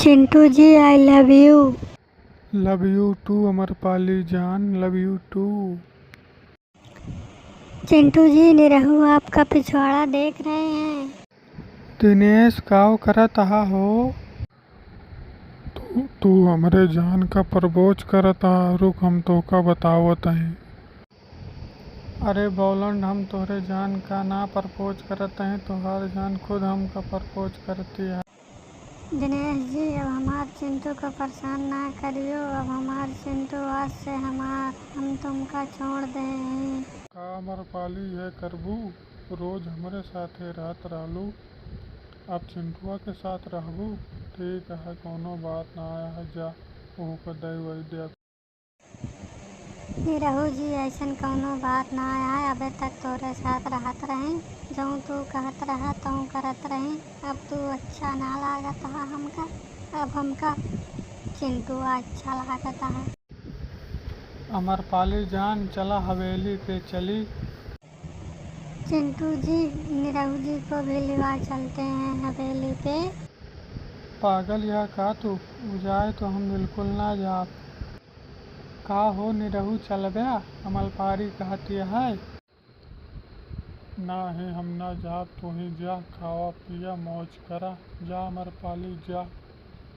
Chintu ji I love you. Love you too Amrapali जान, love you too. Chintu ji Nirahua आपका पिछवाड़ा देख रहे हैं। दिनेश काव करत आहा हो। तू हमरे जान का प्रपोज करत आहा, रुक हम तोका बतावत हई। अरे बॉलंड, हम तोहरे जान का ना प्रपोज करत हई, तोहार जान खुद हमका प्रपोज करती है। दिनेश जी अब हमार चिंटू को परेशान ना करियो। अब हमार चिंटू आज से हम तुमका छोड़ दे हैं। का अमरपाली है करबू, रोज हमरे साथे रहत रहलू, अब चिंटुआ के साथ रहबू। ठीक है, कोनो बात ना है, जा ओहू को दई वही दे। निरहु जी ऐसन कौनो बात ना है, अबे तक तोरे साथ रहत रही, जऊँ तू कहत रहा तऊँ करत रही। अब तू अच्छा ना लागत हा हमका, अब हमका चिंटुआ अच्छा लागत है। अमरपाली जान चला हवेली पे चली। चिंटू जी निरहु जी को भी लिवा चलते हैं हवेली पे। पागल या का तू, जाए तो हम बिल्कुल ना जाब। का हो निरहु चलबे, अमरपाली कहती है। ना ही हम ना जाब, तू ही जा, खावा पिया मौज करा, जा अमरपाली जा।